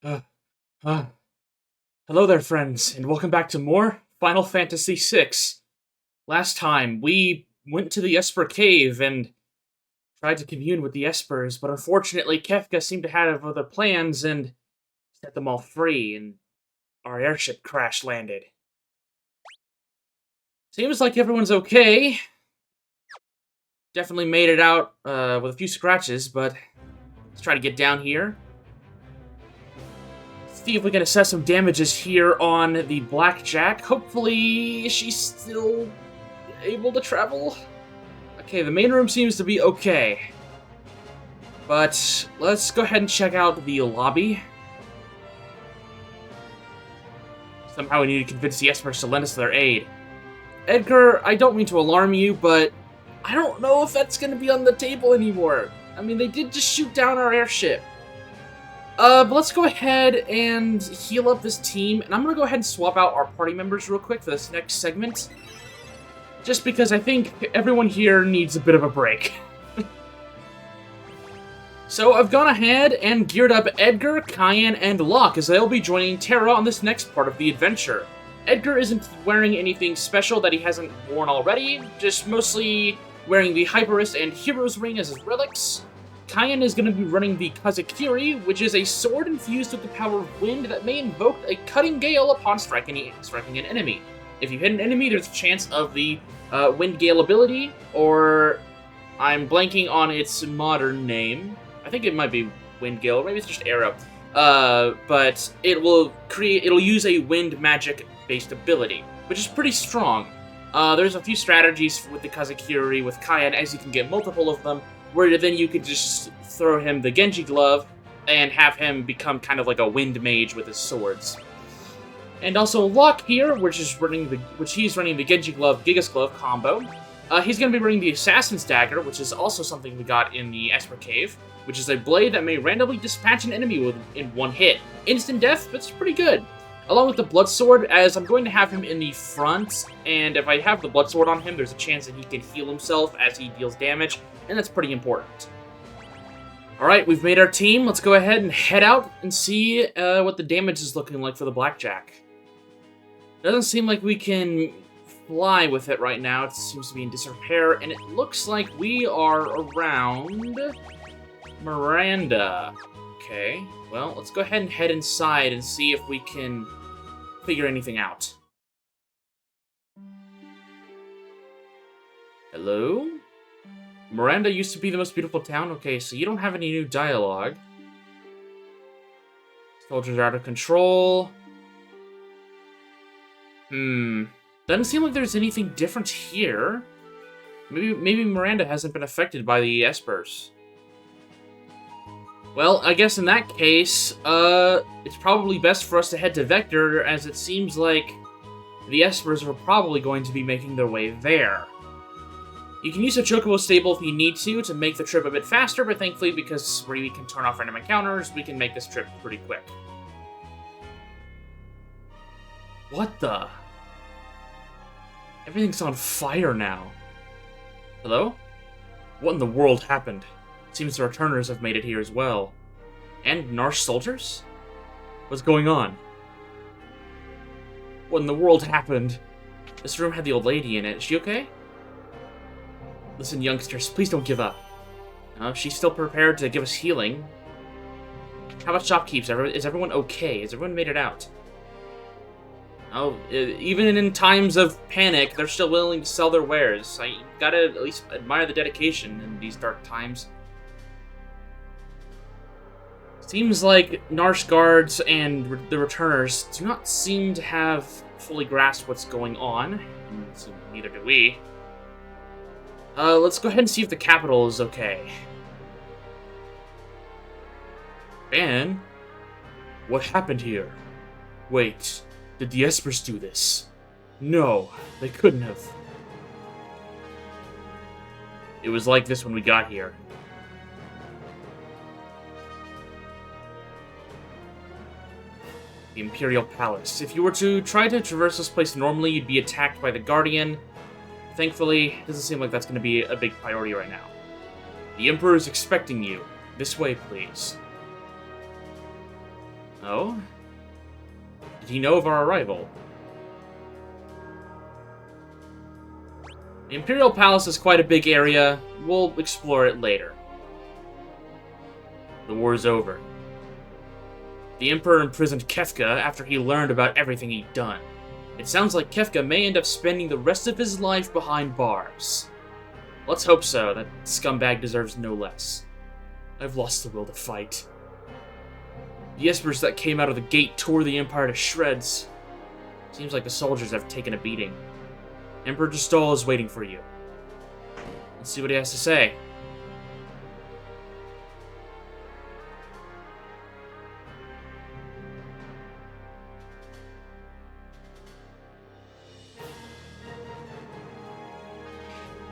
Uh, uh, Hello there, friends, and welcome back to more Final Fantasy VI. Last time, we went to the Esper Cave and tried to commune with the Espers, but unfortunately, Kefka seemed to have other plans and set them all free, and our airship crash landed. Seems like everyone's okay. Definitely made it out with a few scratches, but let's try to get down here. See if we can assess some damages here on the Blackjack. Hopefully, she's still able to travel. Okay, the main room seems to be okay. But let's go ahead and check out the lobby. Somehow we need to convince the Espers to lend us their aid. Edgar, I don't mean to alarm you, but I don't know if that's going to be on the table anymore. I mean, they did just shoot down our airship. But let's go ahead and heal up this team, and I'm going to go ahead and swap out our party members real quick for this next segment. Just because I think everyone here needs a bit of a break. So I've gone ahead and geared up Edgar, Cayenne, and Locke as they'll be joining Terra on this next part of the adventure. Edgar isn't wearing anything special that he hasn't worn already, just mostly wearing the Hyperist and Hero's Ring as his relics. Cayenne is going to be running the Kazakiri, which is a sword infused with the power of wind that may invoke a cutting gale upon striking an enemy. If you hit an enemy, there's a chance of the wind gale ability, or I'm blanking on its modern name. I think it might be wind gale, or maybe it's just arrow. But it'll use a wind magic based ability, which is pretty strong. There's a few strategies with the Kazakiri with Cayenne, as you can get multiple of them, where then you could just throw him the Genji glove and have him become kind of like a wind mage with his swords. And also Locke here, which he's running the Genji glove Gigas glove combo. He's going to be running the Assassin's Dagger, which is also something we got in the Esper Cave, which is a blade that may randomly dispatch an enemy in one hit. Instant death, but it's pretty good. Along with the Blood Sword, as I'm going to have him in the front, and if I have the Blood Sword on him, there's a chance that he can heal himself as he deals damage, and that's pretty important. Alright, we've made our team. Let's go ahead and head out and see what the damage is looking like for the Blackjack. Doesn't seem like we can fly with it right now. It seems to be in disrepair, and it looks like we are around Miranda. Okay, well, let's go ahead and head inside and see if we can figure anything out. Hello? Miranda used to be the most beautiful town? Okay, so you don't have any new dialogue. Soldiers are out of control. Doesn't seem like there's anything different here. Maybe Miranda hasn't been affected by the Espers. Well, I guess in that case, it's probably best for us to head to Vector, as it seems like the Espers are probably going to be making their way there. You can use a Chocobo Stable if you need to make the trip a bit faster, but thankfully, because we can turn off random encounters, we can make this trip pretty quick. What the? Everything's on fire now. Hello? What in the world happened? Seems the returners have made it here as well. And Narsh soldiers? What's going on? What in the world happened? This room had the old lady in it. Is she okay? Listen, youngsters, please don't give up. She's still prepared to give us healing. How about shopkeepers? Is everyone okay? Has everyone made it out? Oh, even in times of panic, they're still willing to sell their wares. I gotta at least admire the dedication in these dark times. Seems like Narsh guards and the returners do not seem to have fully grasped what's going on. So neither do we. Let's go ahead and see if the capital is okay. Ben? What happened here? Wait, did the Espers do this? No, they couldn't have. It was like this when we got here. The Imperial Palace. If you were to try to traverse this place normally, you'd be attacked by the Guardian. Thankfully, it doesn't seem like that's going to be a big priority right now. The Emperor is expecting you. This way, please. Oh? Did he know of our arrival? The Imperial Palace is quite a big area. We'll explore it later. The war is over. The Emperor imprisoned Kefka after he learned about everything he'd done. It sounds like Kefka may end up spending the rest of his life behind bars. Let's hope so. That scumbag deserves no less. I've lost the will to fight. The Espers that came out of the gate tore the Empire to shreds. Seems like the soldiers have taken a beating. Emperor Gestal is waiting for you. Let's see what he has to say.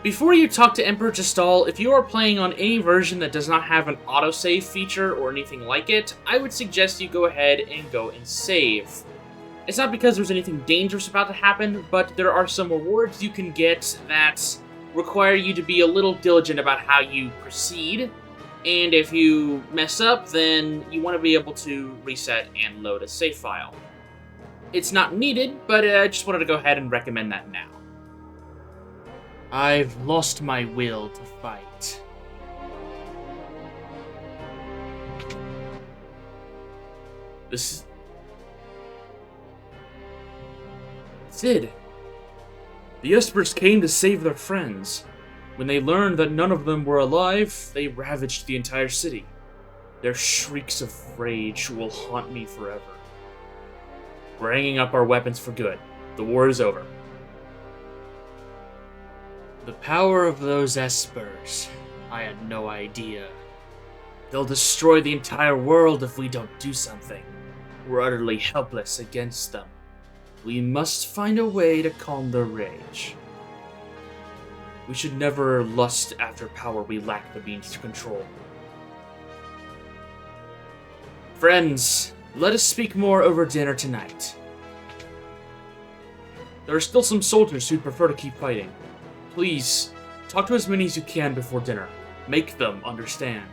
Before you talk to Emperor Gestal, if you are playing on any version that does not have an autosave feature or anything like it, I would suggest you go ahead and go and save. It's not because there's anything dangerous about to happen, but there are some rewards you can get that require you to be a little diligent about how you proceed, and if you mess up, then you want to be able to reset and load a save file. It's not needed, but I just wanted to go ahead and recommend that now. I've lost my will to fight. Sid. The Espers came to save their friends. When they learned that none of them were alive, they ravaged the entire city. Their shrieks of rage will haunt me forever. We're hanging up our weapons for good. The war is over. The power of those Espers. I had no idea. They'll destroy the entire world if we don't do something. We're utterly helpless against them. We must find a way to calm their rage. We should never lust after power we lack the means to control. Friends, let us speak more over dinner tonight. There are still some soldiers who'd prefer to keep fighting. Please, talk to as many as you can before dinner. Make them understand.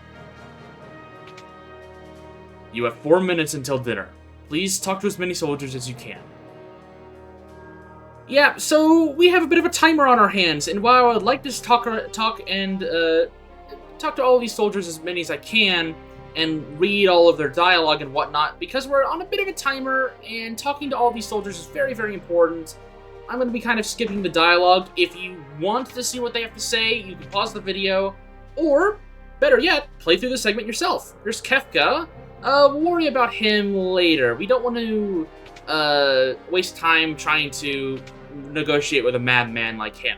You have 4 minutes until dinner. Please talk to as many soldiers as you can. Yeah, so we have a bit of a timer on our hands, and while I would like to talk to all these soldiers as many as I can, and read all of their dialogue and whatnot, because we're on a bit of a timer, and talking to all these soldiers is very, very important. I'm going to be kind of skipping the dialogue. If you want to see what they have to say, you can pause the video, or, better yet, play through the segment yourself. There's Kefka. We'll worry about him later. We don't want to waste time trying to negotiate with a madman like him.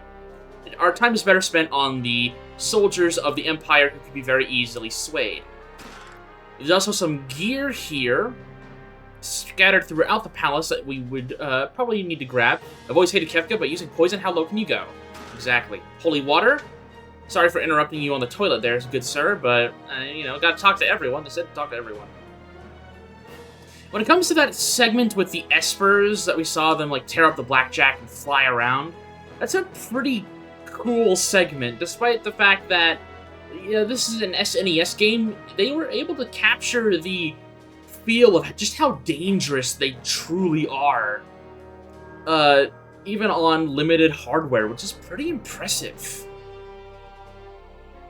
Our time is better spent on the soldiers of the Empire who could be very easily swayed. There's also some gear here, scattered throughout the palace that we would probably need to grab. I've always hated Kefka, but using poison, how low can you go? Exactly. Holy water? Sorry for interrupting you on the toilet there, good sir, but, you know, gotta talk to everyone. They said to talk to everyone. When it comes to that segment with the Espers that we saw them, like, tear up the Blackjack and fly around, that's a pretty cool segment, despite the fact that, you know, this is an SNES game. They were able to capture the feel of just how dangerous they truly are, even on limited hardware, which is pretty impressive.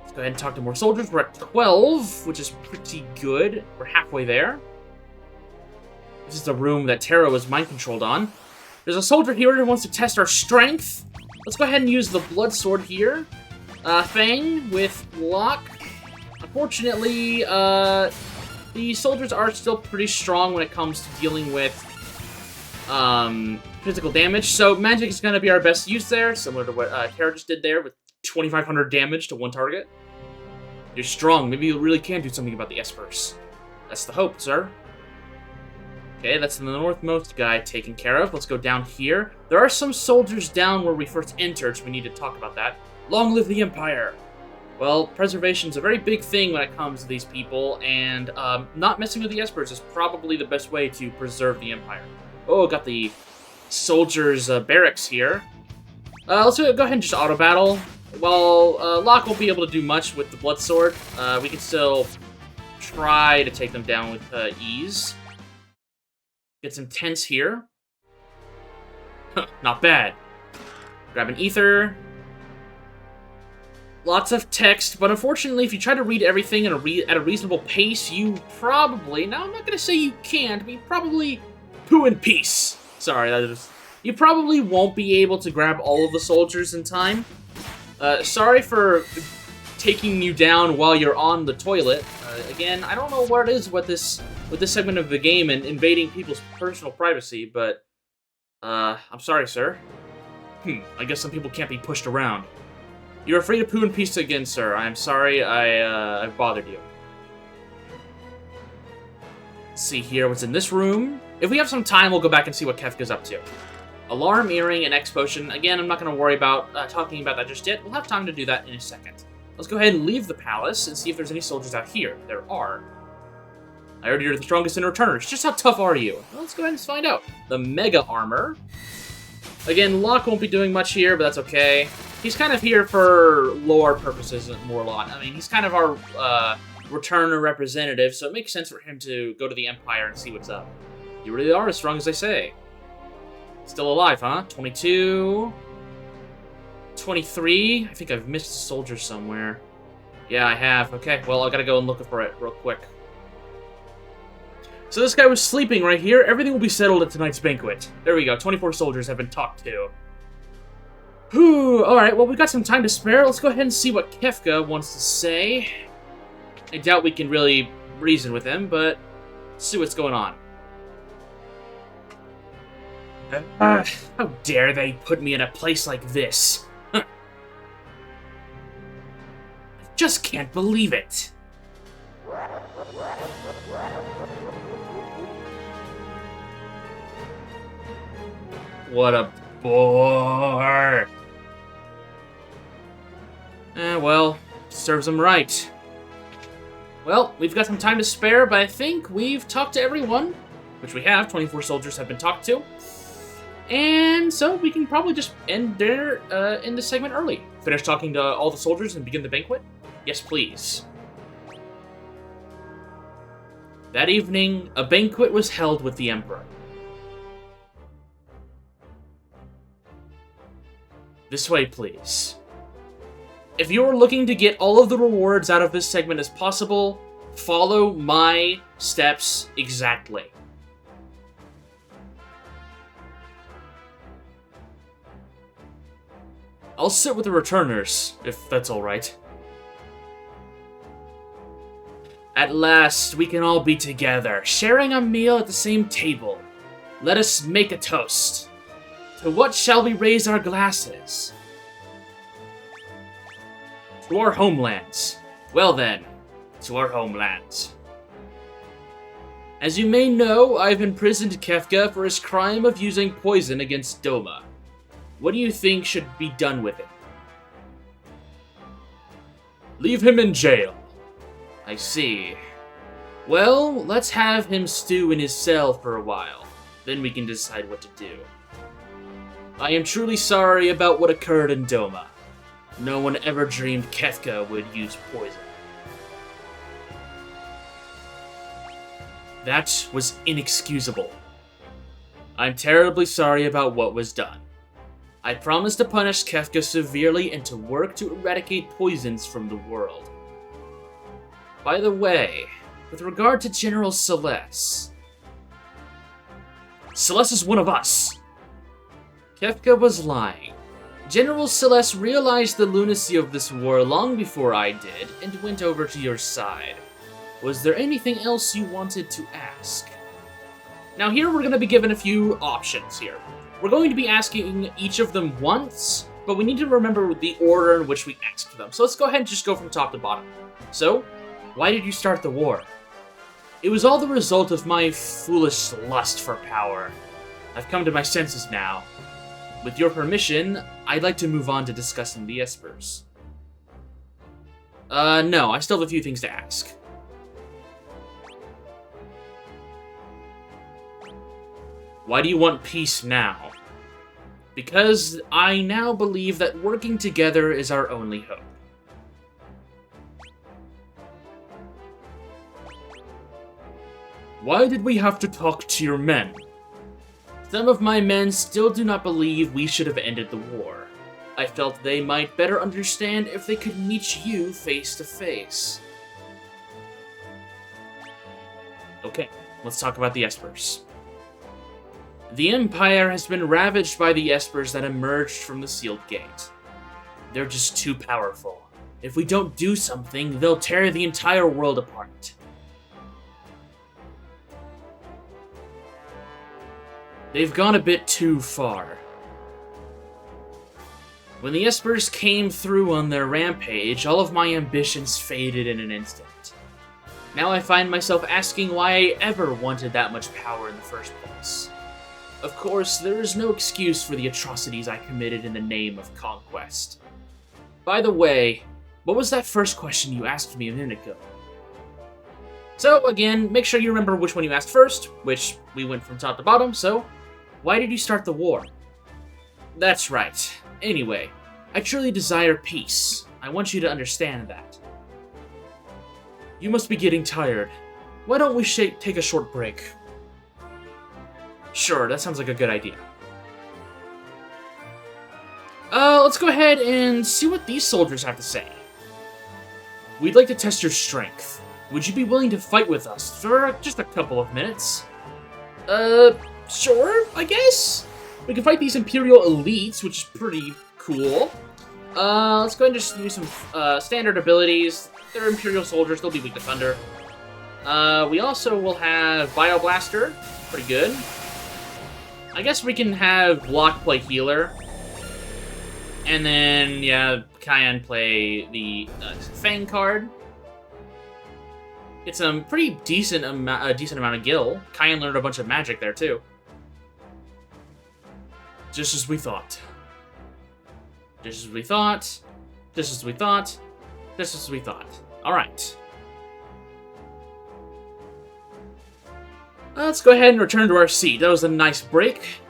Let's go ahead and talk to more soldiers. We're at 12, which is pretty good. We're halfway there. This is the room that Terra was mind-controlled on. There's a soldier here who wants to test our strength. Let's go ahead and use the blood sword here. Fang with Locke. Unfortunately, the soldiers are still pretty strong when it comes to dealing with physical damage, so magic is going to be our best use there, similar to what Terra just did there with 2,500 damage to one target. You're strong. Maybe you really can do something about the Espers. That's the hope, sir. Okay, that's the northmost guy taken care of. Let's go down here. There are some soldiers down where we first entered, so we need to talk about that. Long live the Empire! Well, preservation's a very big thing when it comes to these people, and not messing with the Espers is probably the best way to preserve the Empire. Oh, got the soldiers' barracks here. Let's go ahead and just auto-battle. While Locke won't be able to do much with the blood sword, we can still try to take them down with ease. Get some tents here. Not bad. Grab an ether. Lots of text, but unfortunately, if you try to read everything at a reasonable pace, you probably... Now, I'm not going to say you can't, but you probably... Poo in peace. Sorry, that is... You probably won't be able to grab all of the soldiers in time. Sorry for taking you down while you're on the toilet. Again, I don't know what it is with this segment of the game and invading people's personal privacy, but... I'm sorry, sir. I guess some people can't be pushed around. You're free to poo in peace again, sir. I'm sorry I bothered you. Let's see here what's in this room. If we have some time, we'll go back and see what Kefka's up to. Alarm, earring, and X potion. Again, I'm not going to worry about talking about that just yet. We'll have time to do that in a second. Let's go ahead and leave the palace and see if there's any soldiers out here. There are. I heard you're the strongest in returners. Just how tough are you? Well, let's go ahead and find out. The Mega Armor. Again, Locke won't be doing much here, but that's okay. He's kind of here for lore purposes more Locke. I mean, he's kind of our returner representative, so it makes sense for him to go to the Empire and see what's up. You really are as strong as they say. Still alive, huh? 22... 23? I think I've missed a soldier somewhere. Yeah, I have. Okay, well, I gotta go and look for it real quick. So this guy was sleeping right here. Everything will be settled at tonight's banquet. There we go. 24 soldiers have been talked to. Whew. Alright, well, we've got some time to spare. Let's go ahead and see what Kefka wants to say. I doubt we can really reason with him, but let's see what's going on. How dare they put me in a place like this? Huh. I just can't believe it. What a bore. Well, serves him right. Well, we've got some time to spare, but I think we've talked to everyone. Which we have. 24 soldiers have been talked to. And so we can probably just end there in this segment early. Finish talking to all the soldiers and begin the banquet? Yes, please. That evening, a banquet was held with the Emperor. This way, please. If you're looking to get all of the rewards out of this segment as possible, follow my steps exactly. I'll sit with the returners, if that's alright. At last, we can all be together, sharing a meal at the same table. Let us make a toast. To what shall we raise our glasses? To our homelands. Well then, to our homelands. As you may know, I've imprisoned Kefka for his crime of using poison against Doma. What do you think should be done with him? Leave him in jail. I see. Well, let's have him stew in his cell for a while. Then we can decide what to do. I am truly sorry about what occurred in Doma. No one ever dreamed Kefka would use poison. That was inexcusable. I'm terribly sorry about what was done. I promise to punish Kefka severely and to work to eradicate poisons from the world. By the way, with regard to General Celeste... Celeste is one of us! Kefka was lying. General Celeste realized the lunacy of this war long before I did, and went over to your side. Was there anything else you wanted to ask? Now here we're going to be given a few options here. We're going to be asking each of them once, but we need to remember the order in which we asked them. So let's go ahead and just go from top to bottom. So, why did you start the war? It was all the result of my foolish lust for power. I've come to my senses now. With your permission, I'd like to move on to discussing the Espers. No, I still have a few things to ask. Why do you want peace now? Because I now believe that working together is our only hope. Why did we have to talk to your men? Some of my men still do not believe we should have ended the war. I felt they might better understand if they could meet you face to face. Okay, let's talk about the Espers. The Empire has been ravaged by the Espers that emerged from the sealed gate. They're just too powerful. If we don't do something, they'll tear the entire world apart. They've gone a bit too far. When the Espers came through on their rampage, all of my ambitions faded in an instant. Now I find myself asking why I ever wanted that much power in the first place. Of course, there is no excuse for the atrocities I committed in the name of conquest. By the way, what was that first question you asked me a minute ago? So, again, make sure you remember which one you asked first, which we went from top to bottom, so why did you start the war? That's right. Anyway, I truly desire peace. I want you to understand that. You must be getting tired. Why don't we take a short break? Sure, that sounds like a good idea. Let's go ahead and see what these soldiers have to say. We'd like to test your strength. Would you be willing to fight with us for just a couple of minutes? Sure, I guess? We can fight these Imperial elites, which is pretty cool. Let's go ahead and just use some standard abilities. They're Imperial soldiers, they'll be weak to thunder. We also will have Bio Blaster, pretty good. I guess we can have Block play Healer. And then, yeah, Cayenne play the Fang card. It's a pretty decent amount of gil. Cayenne learned a bunch of magic there, too. Just as we thought. Just as we thought. Just as we thought. Just as we thought. Alright. Let's go ahead and return to our seat. That was a nice break.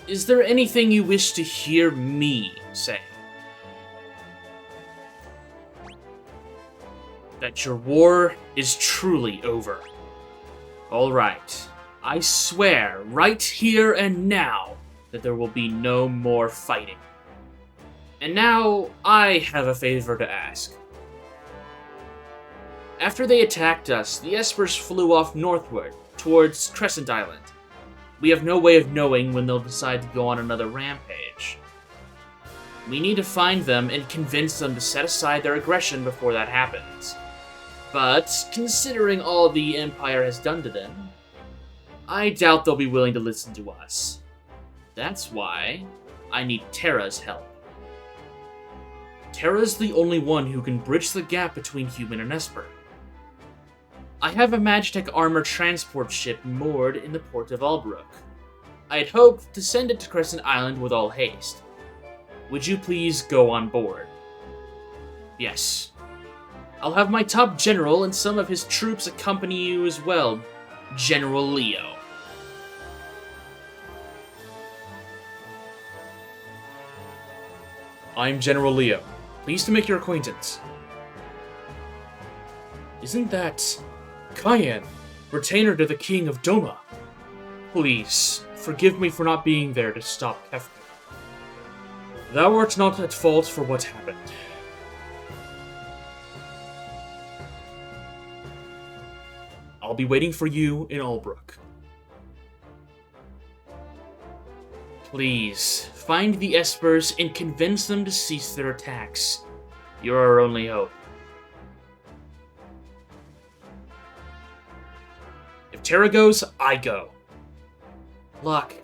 Is there anything you wish to hear me say? That your war is truly over. Alright. I swear, right here and now, that there will be no more fighting. And now, I have a favor to ask. After they attacked us, the Espers flew off northward, towards Crescent Island. We have no way of knowing when they'll decide to go on another rampage. We need to find them and convince them to set aside their aggression before that happens. But, considering all the Empire has done to them, I doubt they'll be willing to listen to us. That's why I need Terra's help. Terra's the only one who can bridge the gap between human and Esper. I have a Magitech armor transport ship moored in the port of Albrook. I had hoped to send it to Crescent Island with all haste. Would you please go on board? Yes. I'll have my top general and some of his troops accompany you as well, General Leo. I'm General Leo. Pleased to make your acquaintance. Isn't that Cayenne, retainer to the King of Doma? Please, forgive me for not being there to stop Kefka. Thou art not at fault for what happened. I'll be waiting for you in Albrook. Please, find the Espers and convince them to cease their attacks. You're our only hope. If Terra goes, I go. Locke,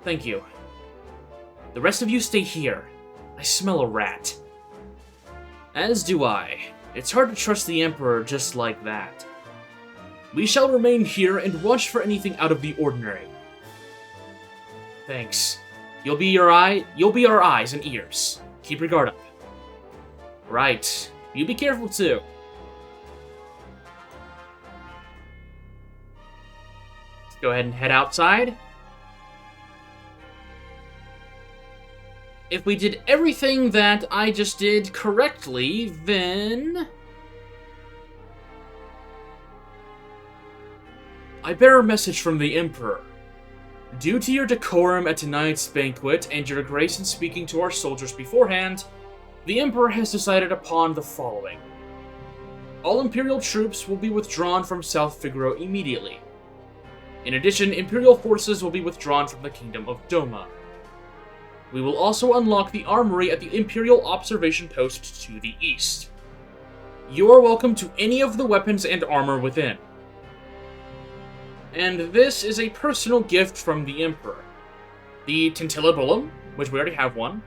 thank you. The rest of you stay here. I smell a rat. As do I. It's hard to trust the Emperor just like that. We shall remain here and watch for anything out of the ordinary. Thanks. You'll be our eyes and ears. Keep your guard up. Right. You be careful too. Let's go ahead and head outside. If we did everything that I just did correctly, then I bear a message from the Emperor. Due to your decorum at tonight's banquet and your grace in speaking to our soldiers beforehand, the Emperor has decided upon the following. All Imperial troops will be withdrawn from South Figaro immediately. In addition, Imperial forces will be withdrawn from the Kingdom of Doma. We will also unlock the armory at the Imperial Observation Post to the east. You are welcome to any of the weapons and armor within. And this is a personal gift from the Emperor. The Tintillibulum, which we already have one.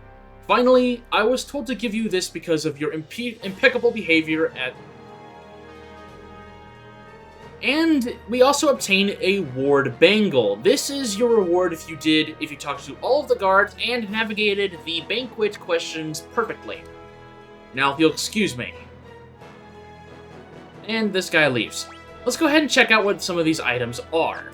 Finally, I was told to give you this because of your impeccable behavior at... And we also obtain a Ward Bangle. This is your reward if you talked to all of the guards and navigated the banquet questions perfectly. Now, if you'll excuse me. And this guy leaves. Let's go ahead and check out what some of these items are.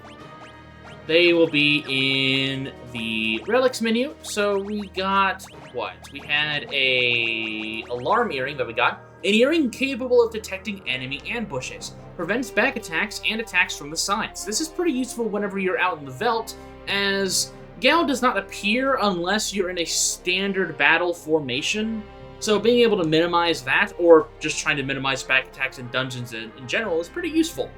They will be in the relics menu. So we got what? We had a alarm earring that we got. An earring capable of detecting enemy ambushes. Prevents back attacks and attacks from the sides. This is pretty useful whenever you're out in the veldt, as Gao does not appear unless you're in a standard battle formation. So being able to minimize that, or just trying to minimize back attacks in dungeons in general, is pretty useful.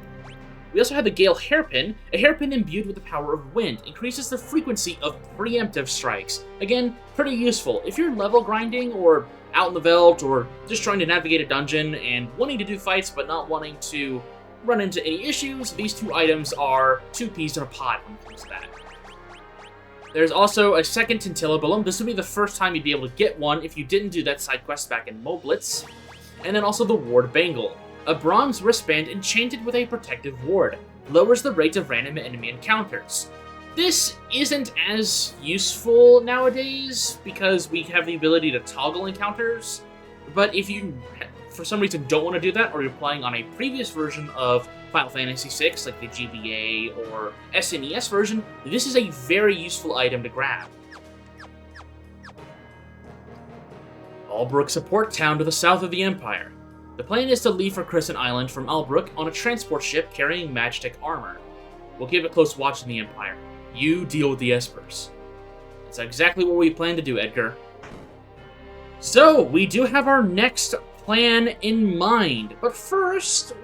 We also have the Gale Hairpin. A hairpin imbued with the power of wind. Increases the frequency of preemptive strikes. Again, pretty useful. If you're level grinding, or out in the veldt, or just trying to navigate a dungeon and wanting to do fights but not wanting to run into any issues, these two items are two peas in a pod when it comes to that. There's also a second Tintillibulum. This would be the first time you'd be able to get one if you didn't do that side quest back in Moblitz. And then also the Ward Bangle. A bronze wristband enchanted with a protective ward. Lowers the rate of random enemy encounters. This isn't as useful nowadays because we have the ability to toggle encounters, but if you, for some reason, don't want to do that, or you're playing on a previous version of Final Fantasy VI, like the GBA or SNES version, this is a very useful item to grab. Albrook's a port town to the south of the Empire. The plan is to leave for Crescent Island from Albrook on a transport ship carrying Magitech armor. We'll keep a close watch on the Empire. You deal with the Espers. That's exactly what we plan to do, Edgar. So, we do have our next plan in mind, but first,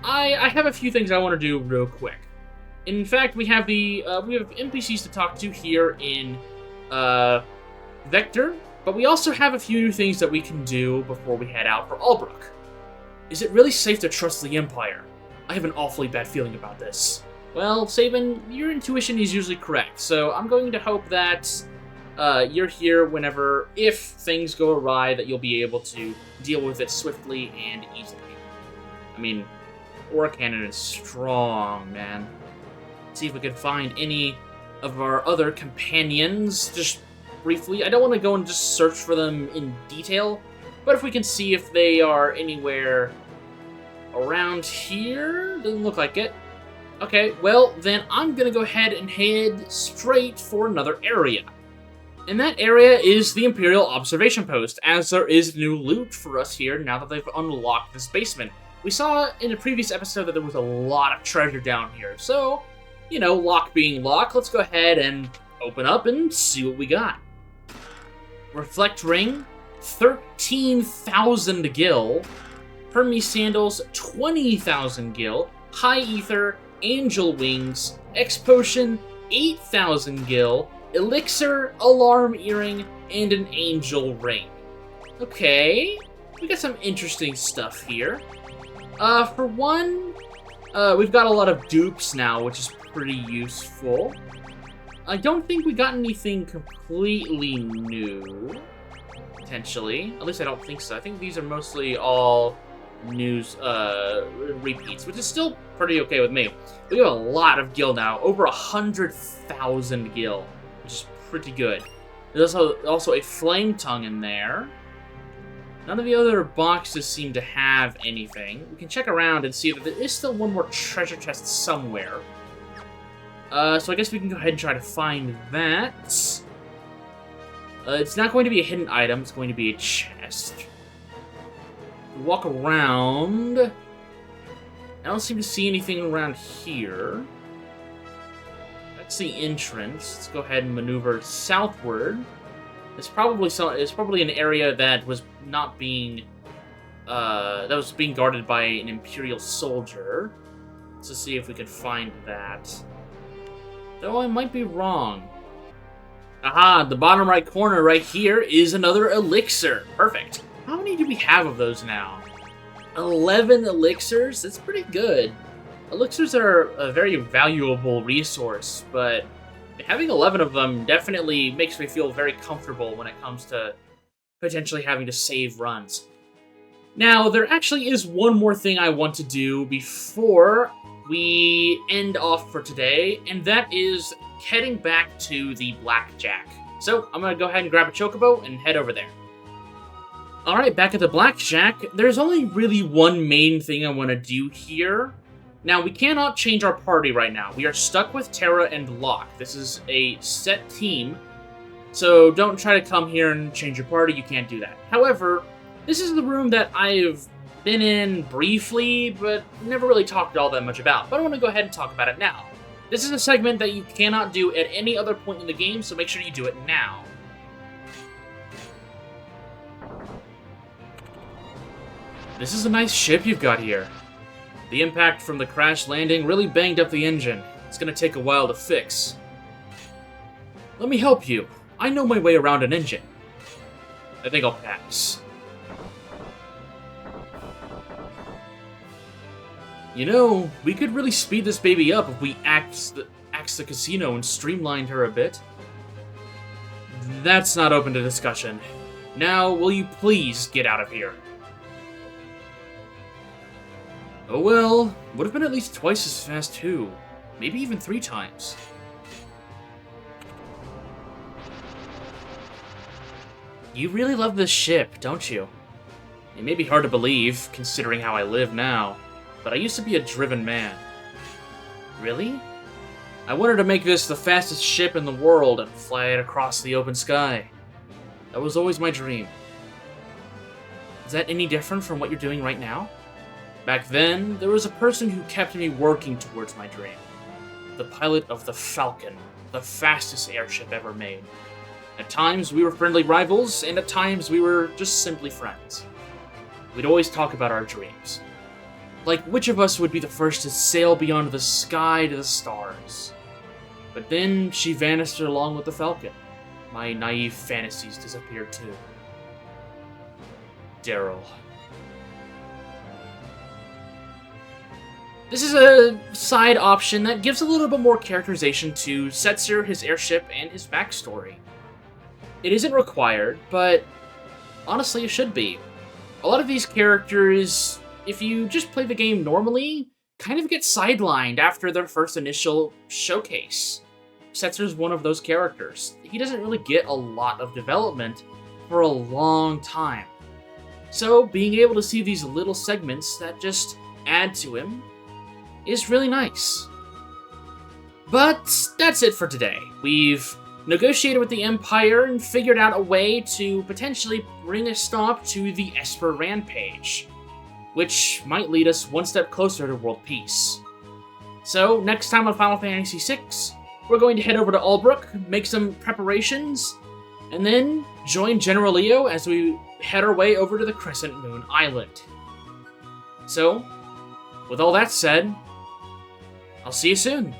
I have a few things I want to do real quick. In fact, we have NPCs to talk to here in Vector, but we also have a few new things that we can do before we head out for Albrook. Is it really safe to trust the Empire? I have an awfully bad feeling about this. Well, Sabin, your intuition is usually correct, so I'm going to hope that you're here whenever, if things go awry, that you'll be able to deal with it swiftly and easily. I mean, Aura Cannon is strong, man. Let's see if we can find any of our other companions, just briefly. I don't want to go and just search for them in detail, but if we can see if they are anywhere around here, doesn't look like it. Okay, well, then I'm gonna go ahead and head straight for another area. And that area is the Imperial Observation Post, as there is new loot for us here now that they've unlocked this basement. We saw in a previous episode that there was a lot of treasure down here, so, you know, lock being lock, let's go ahead and open up and see what we got. Reflect Ring, 13,000 gil. Hermes Sandals, 20,000 gil. High Ether, Angel Wings, X Potion, 8,000 gil. Elixir, Alarm Earring, and an Angel Ring. Okay, we got some interesting stuff here. For one, we've got a lot of dupes now, which is pretty useful. I don't think we got anything completely new, potentially. At least I don't think so. I think these are mostly all news, repeats, which is still pretty okay with me. We have a lot of gil now, over 100,000 gil, which is pretty good. There's also a flame tongue in there. None of the other boxes seem to have anything. We can check around and see that there is still one more treasure chest somewhere. So I guess we can go ahead and try to find that. It's not going to be a hidden item, it's going to be a chest. Walk around. I don't seem to see anything around here. That's the entrance. Let's go ahead and maneuver southward. It's probably an area that was not being guarded by an Imperial soldier. Let's see if we can find that. Though I might be wrong. Aha, the bottom right corner right here is another elixir. Perfect. How many do we have of those now? 11 elixirs? That's pretty good. Elixirs are a very valuable resource, but having 11 of them definitely makes me feel very comfortable when it comes to potentially having to save runs. Now, there actually is one more thing I want to do before we end off for today, and that is heading back to the Blackjack. So, I'm going to go ahead and grab a chocobo and head over there. Alright, back at the Blackjack, there's only really one main thing I want to do here. Now, we cannot change our party right now. We are stuck with Terra and Locke. This is a set team, so don't try to come here and change your party. You can't do that. However, this is the room that I've been in briefly, but never really talked all that much about. But I want to go ahead and talk about it now. This is a segment that you cannot do at any other point in the game, so make sure you do it now. This is a nice ship you've got here. The impact from the crash landing really banged up the engine. It's gonna take a while to fix. Let me help you. I know my way around an engine. I think I'll pass. You know, we could really speed this baby up if we axed the casino and streamlined her a bit. That's not open to discussion. Now, will you please get out of here? Oh well, would have been at least twice as fast too. Maybe even 3 times. You really love this ship, don't you? It may be hard to believe, considering how I live now, but I used to be a driven man. Really? I wanted to make this the fastest ship in the world and fly it across the open sky. That was always my dream. Is that any different from what you're doing right now? Back then, there was a person who kept me working towards my dream. The pilot of the Falcon, the fastest airship ever made. At times, we were friendly rivals, and at times, we were just simply friends. We'd always talk about our dreams. Like which of us would be the first to sail beyond the sky to the stars. But then, she vanished along with the Falcon. My naive fantasies disappeared too. Daryl. This is a side option that gives a little bit more characterization to Setzer, his airship, and his backstory. It isn't required, but honestly it should be. A lot of these characters, if you just play the game normally, kind of get sidelined after their first initial showcase. Setzer's one of those characters. He doesn't really get a lot of development for a long time. So being able to see these little segments that just add to him is really nice. But that's it for today. We've negotiated with the Empire and figured out a way to potentially bring a stop to the Esper rampage, which might lead us one step closer to world peace. So, next time on Final Fantasy VI, we're going to head over to Albrook, make some preparations, and then join General Leo as we head our way over to the Crescent Moon Island. So, with all that said, I'll see you soon.